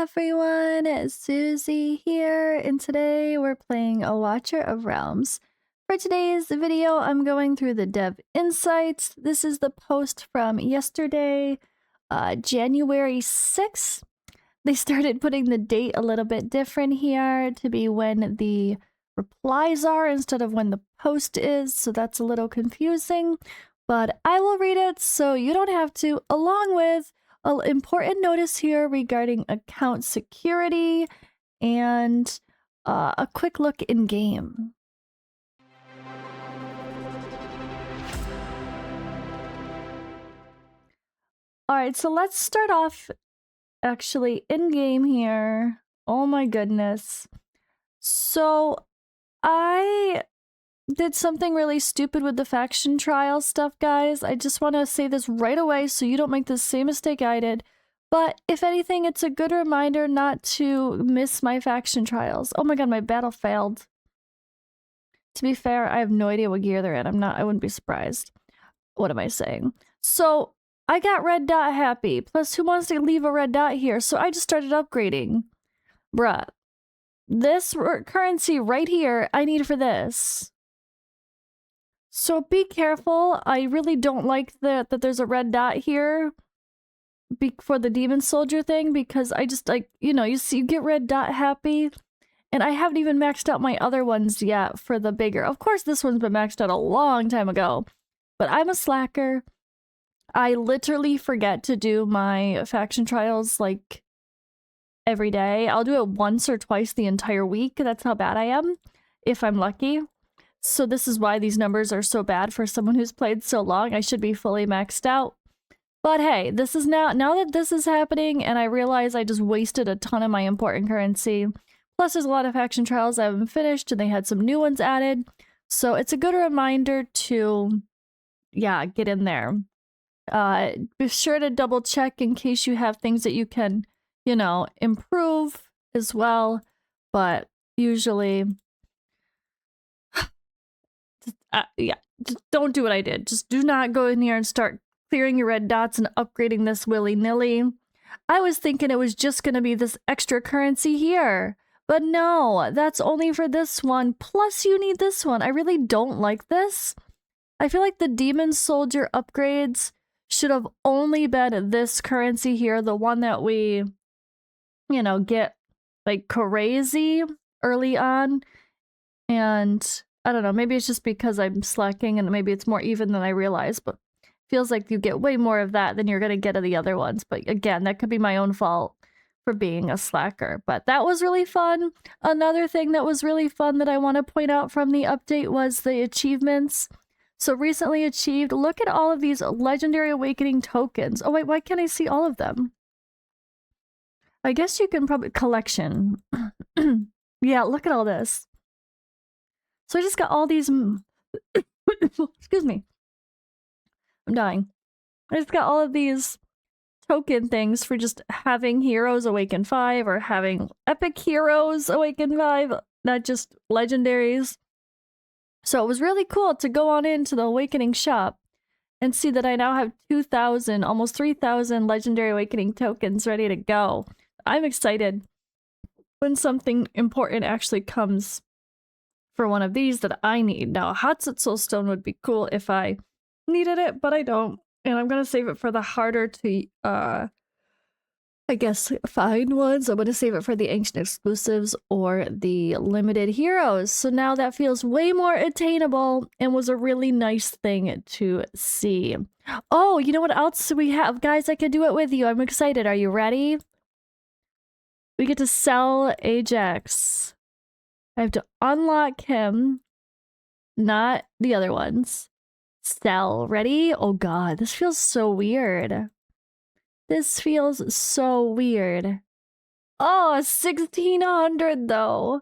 everyone, Suzi here, and today we're playing a Watcher of Realms. For today's video, I'm going through the dev insights. This is the post from yesterday, January 6th. They started putting the date a little bit different here to be when the replies are instead of when the post is, so that's a little confusing, but I will read it so you don't have to, along with an important notice here regarding account security and a quick look in game. Alright, so let's start off actually in game here. Oh my goodness. So I did something really stupid with the faction trial stuff, guys. I just want to say this right away so you don't make the same mistake I did. But if anything, it's a good reminder not to miss my faction trials. Oh my god, my battle failed. To be fair, I have no idea what gear they're in. I wouldn't be surprised. What am I saying? So I got red dot happy. Plus, who wants to leave a red dot here? So I just started upgrading. Bruh. This currency right here, I need for this. So be careful. I really don't like that there's a red dot here for the demon soldier thing, because I just, like, you know, you get red dot happy, and I haven't even maxed out my other ones yet for the bigger. Of course, this one's been maxed out a long time ago, but I'm a slacker. I literally forget to do my faction trials, like, every day. I'll do it once or twice the entire week. That's how bad I am, if I'm lucky. So this is why these numbers are so bad for someone who's played so long. I should be fully maxed out. But hey, this is now that this is happening, and I realize I just wasted a ton of my important currency. Plus, there's a lot of faction trials I haven't finished, and they had some new ones added. So it's a good reminder to, yeah, get in there. Be sure to double check in case you have things that you can, you know, improve as well. But usually, yeah, just don't do what I did. Just do not go in here and start clearing your red dots and upgrading this willy-nilly. I was thinking it was just going to be this extra currency here. But no, that's only for this one. Plus, you need this one. I really don't like this. I feel like the demon soldier upgrades should have only been this currency here. The one that we, you know, get like crazy early on. And I don't know, maybe it's just because I'm slacking and maybe it's more even than I realize, but it feels like you get way more of that than you're going to get of the other ones. But again, that could be my own fault for being a slacker. But that was really fun. Another thing that was really fun that I want to point out from the update was the achievements. So recently achieved, look at all of these Legendary Awakening tokens. Oh wait, why can't I see all of them? I guess you can probably collection. Yeah, look at all this. So I just got all these, excuse me, I'm dying. I just got all of these token things for just having heroes awaken 5 or having epic heroes awaken 5, not just legendaries. So it was really cool to go on into the Awakening shop and see that I now have 2,000, almost 3,000 Legendary Awakening tokens ready to go. I'm excited when something important actually comes for one of these that I need. Now, a Hatset Soulstone would be cool if I needed it, but I don't. And I'm going to save it for the harder to, I guess, find ones. I'm going to save it for the Ancient Exclusives or the Limited Heroes. So now that feels way more attainable and was a really nice thing to see. Oh, you know what else we have? Guys, I can do it with you. I'm excited. Are you ready? We get to sell Ajax. I have to unlock him, not the other ones. Sell. Ready? Oh god, this feels so weird. This feels so weird. Oh, 1,600 though.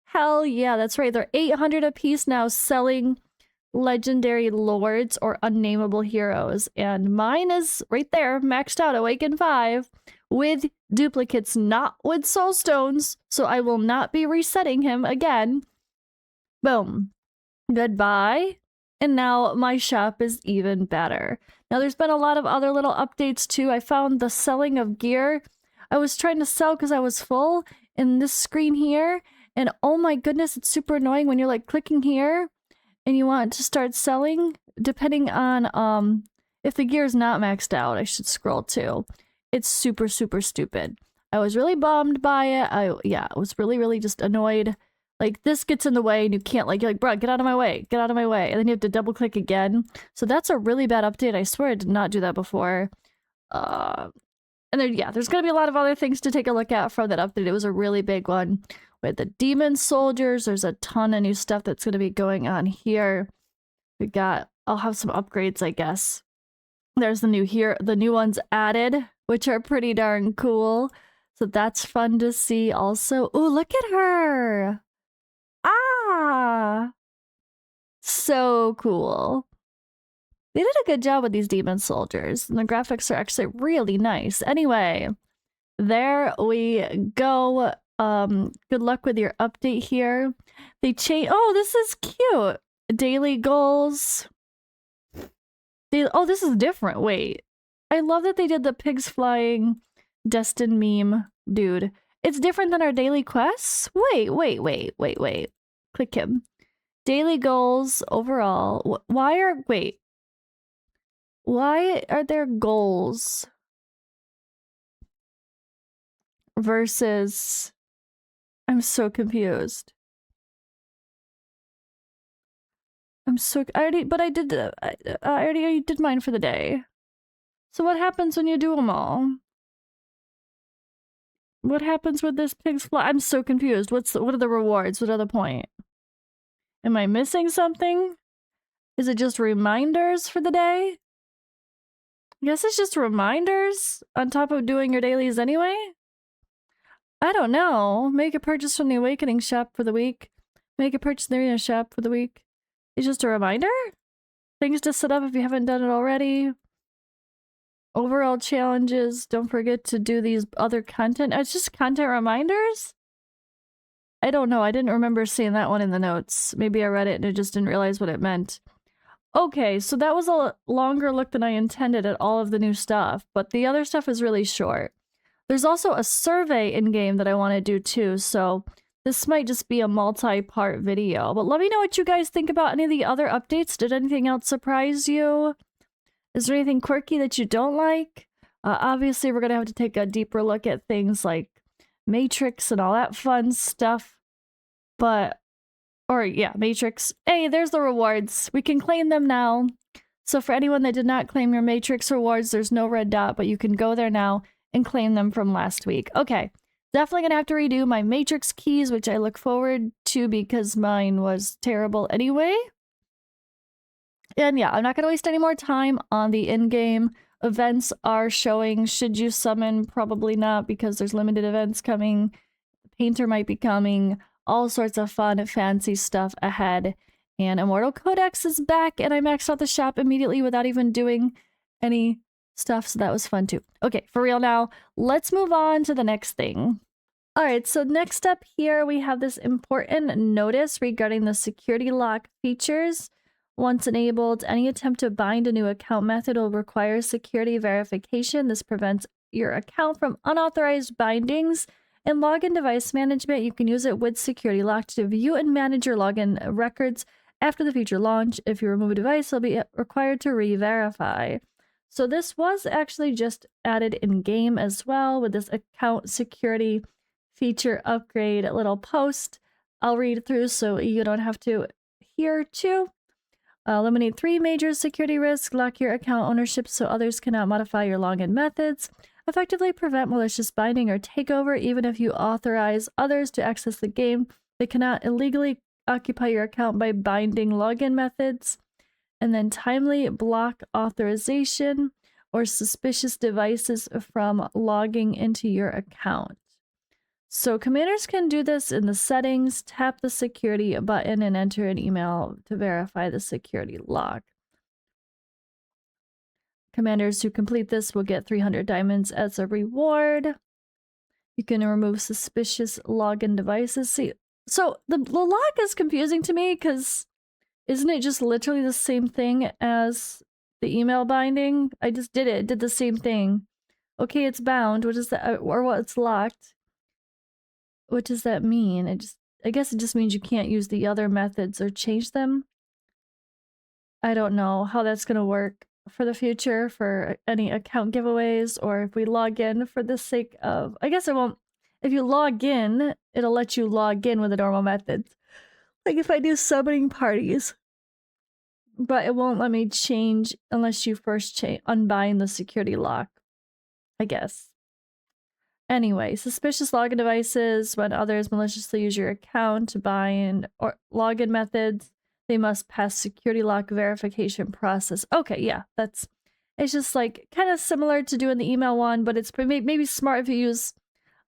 Hell yeah, that's right. They're 800 a piece now, selling legendary lords or unnameable heroes. And mine is right there, maxed out, Awaken 5, with duplicates, not with soul stones. So I will not be resetting him again. Boom. Goodbye. And now my shop is even better. Now there's been a lot of other little updates too. I found the selling of gear. I was trying to sell because I was full in this screen here. And oh my goodness, it's super annoying when you're like clicking here and you want to start selling, depending on if the gear is not maxed out. I should scroll too. It's super, super stupid. I was really bummed by it. I was really just annoyed. Like, this gets in the way and you can't, like, you're like, bro, get out of my way, get out of my way. And then you have to double click again. So that's a really bad update. I swear I did not do that before. And there's gonna be a lot of other things to take a look at from that update. It was a really big one. With the demon soldiers, there's a ton of new stuff that's gonna be going on here. I'll have some upgrades, I guess. There's the new ones added, which are pretty darn cool. So that's fun to see also. Ooh, look at her! Ah! So cool. They did a good job with these demon soldiers, and the graphics are actually really nice. Anyway, there we go. Good luck with your update here. They changed. Oh, this is cute. Daily goals. Oh, this is different. Wait. I love that they did the pigs flying destined meme, dude. It's different than our daily quests? Wait. Click him. Daily goals overall. Why are there goals versus... I'm so confused. I already did mine for the day. So what happens when you do them all? What happens with this pig's fly? I'm so confused. What are the rewards? What are the point? Am I missing something? Is it just reminders for the day? I guess it's just reminders on top of doing your dailies anyway? I don't know. Make a purchase from the Awakening shop for the week. Make a purchase in the Arena shop for the week. It's just a reminder? Things to set up if you haven't done it already. Overall challenges. Don't forget to do these other content. It's just content reminders? I don't know. I didn't remember seeing that one in the notes. Maybe I read it and I just didn't realize what it meant. Okay, so that was a longer look than I intended at all of the new stuff, but the other stuff is really short. There's also a survey in-game that I want to do too, so this might just be a multi-part video. But let me know what you guys think about any of the other updates. Did anything else surprise you? Is there anything quirky that you don't like? Obviously, we're going to have to take a deeper look at things like Matrix and all that fun stuff. Matrix. Hey, there's the rewards. We can claim them now. So for anyone that did not claim your Matrix rewards, there's no red dot, but you can go there now and claim them from last week. Okay, definitely gonna have to redo my Matrix keys, which I look forward to because mine was terrible anyway. And yeah, I'm not gonna waste any more time on the in-game. Events are showing. Should you summon? Probably not, because there's limited events coming. The painter might be coming. All sorts of fun, fancy stuff ahead. And Immortal Codex is back, and I maxed out the shop immediately without even doing any stuff, so that was fun too. Okay, for real now, let's move on to the next thing. All right, so next up here, we have this important notice regarding the security lock features. Once enabled, any attempt to bind a new account method will require security verification. This prevents your account from unauthorized bindings. In login device management, you can use it with security lock to view and manage your login records after the feature launch. If you remove a device, you'll be required to re-verify. So this was actually just added in-game as well with this account security feature upgrade little post. I'll read through so you don't have to here too. Eliminate 3 major security risks. Lock your account ownership so others cannot modify your login methods. Effectively prevent malicious binding or takeover. Even if you authorize others to access the game, they cannot illegally occupy your account by binding login methods. And then timely block authorization or suspicious devices from logging into your account. So commanders can do this in the settings, tap the security button, and enter an email to verify the security lock. Commanders who complete this will get 300 diamonds as a reward. You can remove suspicious login devices. See, so the lock is confusing to me because isn't it just literally the same thing as the email binding? I just did it. It did the same thing. Okay, it's bound. What does that, or what? It's locked. What does that mean? I guess it just means you can't use the other methods or change them. I don't know how that's gonna work for the future for any account giveaways, or if we log in for the sake of, I guess it won't, if you log in, it'll let you log in with the normal methods. Like if I do summoning parties. But it won't let me change unless you first unbind the security lock, I guess. Anyway, suspicious login devices, when others maliciously use your account to bind or login methods, they must pass security lock verification process. Okay, yeah, it's just like kind of similar to doing the email one, but it's maybe smart if you use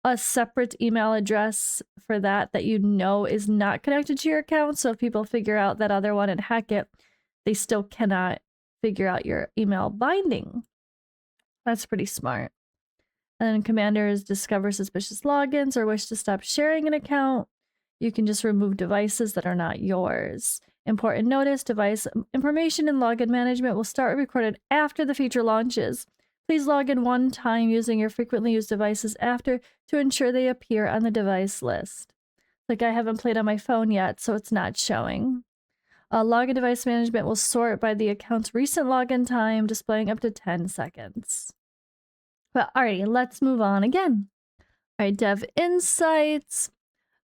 a separate email address for that you know is not connected to your account. So if people figure out that other one and hack it, they still cannot figure out your email binding. That's pretty smart. And then commanders discover suspicious logins or wish to stop sharing an account. You can just remove devices that are not yours. Important notice, device information and login management will start recorded after the feature launches. Please log in one time using your frequently used devices after to ensure they appear on the device list. Like I haven't played on my phone yet, so it's not showing. Login device management will sort by the account's recent login time, displaying up to 10 seconds. But alrighty, let's move on again. Alright, dev insights,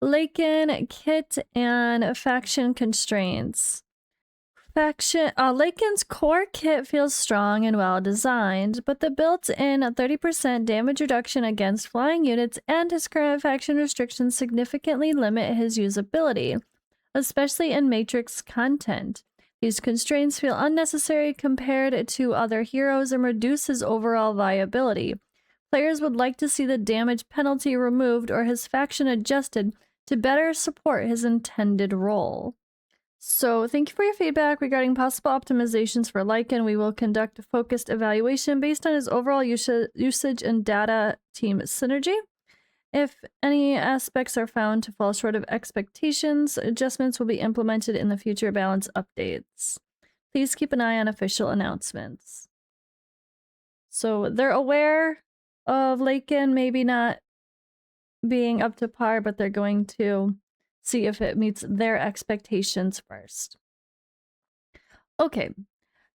Laken, kit, and faction constraints. Laken's core kit feels strong and well designed, but the built-in 30% damage reduction against flying units and his current faction restrictions significantly limit his usability, especially in Matrix content. These constraints feel unnecessary compared to other heroes and reduce his overall viability. Players would like to see the damage penalty removed or his faction adjusted to better support his intended role. So thank you for your feedback regarding possible optimizations for Lycan. We will conduct a focused evaluation based on his overall usage and data team synergy. If any aspects are found to fall short of expectations, adjustments will be implemented in the future balance updates. Please keep an eye on official announcements. So they're aware of Laken maybe not being up to par, but they're going to see if it meets their expectations first. Okay.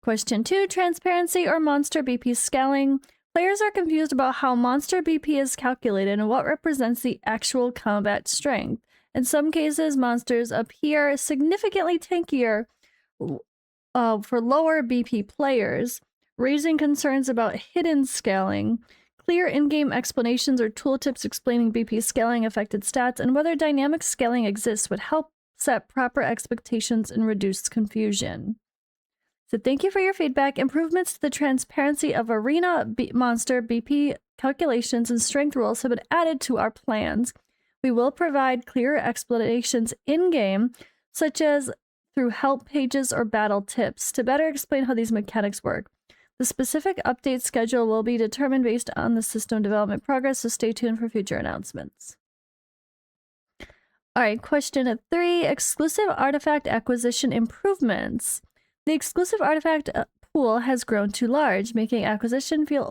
Question 2, transparency or monster BP scaling. Players are confused about how monster BP is calculated and what represents the actual combat strength. In some cases, monsters appear significantly tankier for lower BP players, raising concerns about hidden scaling. Clear in-game explanations or tooltips explaining BP scaling affected stats and whether dynamic scaling exists would help set proper expectations and reduce confusion. So thank you for your feedback. Improvements to the transparency of arena monster BP calculations and strength rules have been added to our plans. We will provide clearer explanations in-game, such as through help pages or battle tips, to better explain how these mechanics work. The specific update schedule will be determined based on the system development progress, so stay tuned for future announcements. Alright, question 3, exclusive artifact acquisition improvements. The exclusive artifact pool has grown too large, making acquisition feel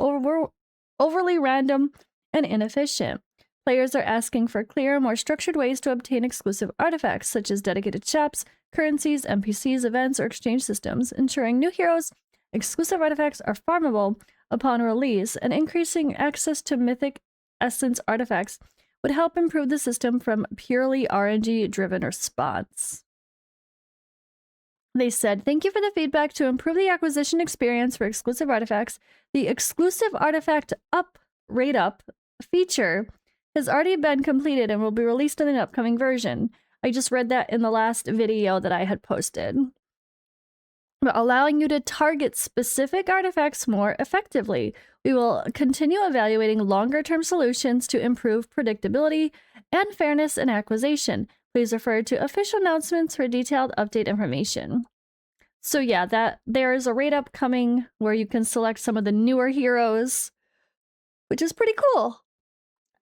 overly random and inefficient. Players are asking for clearer, more structured ways to obtain exclusive artifacts, such as dedicated shops, currencies, NPCs, events, or exchange systems, ensuring new heroes' exclusive artifacts are farmable upon release, and increasing access to mythic essence artifacts would help improve the system from purely RNG-driven response. They said, thank you for the feedback. To improve the acquisition experience for exclusive artifacts, the exclusive artifact rate up feature has already been completed and will be released in an upcoming version. I just read that in the last video that I had posted. But allowing you to target specific artifacts more effectively. We will continue evaluating longer-term solutions to improve predictability and fairness in acquisition. Please refer to official announcements for detailed update information. So yeah, that there is a rate up coming where you can select some of the newer heroes, which is pretty cool.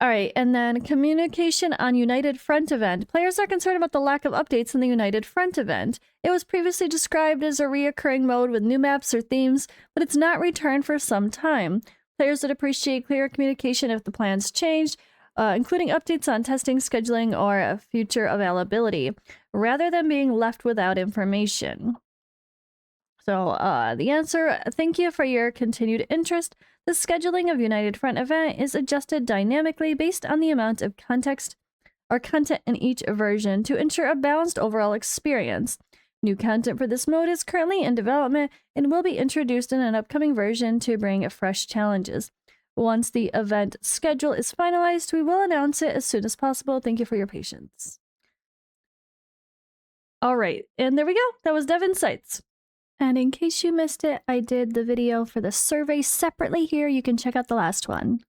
All right, and then communication on United Front event. Players are concerned about the lack of updates in the United Front event. It was previously described as a reoccurring mode with new maps or themes, but it's not returned for some time. Players would appreciate clear communication if the plans changed, including updates on testing, scheduling, or future availability, rather than being left without information. So, the answer, thank you for your continued interest. The scheduling of United Front event is adjusted dynamically based on the amount of context or content in each version to ensure a balanced overall experience. New content for this mode is currently in development and will be introduced in an upcoming version to bring fresh challenges. Once the event schedule is finalized, we will announce it as soon as possible. Thank you for your patience. All right, and there we go. That was Dev Insights. And in case you missed it, I did the video for the survey separately here. You can check out the last one.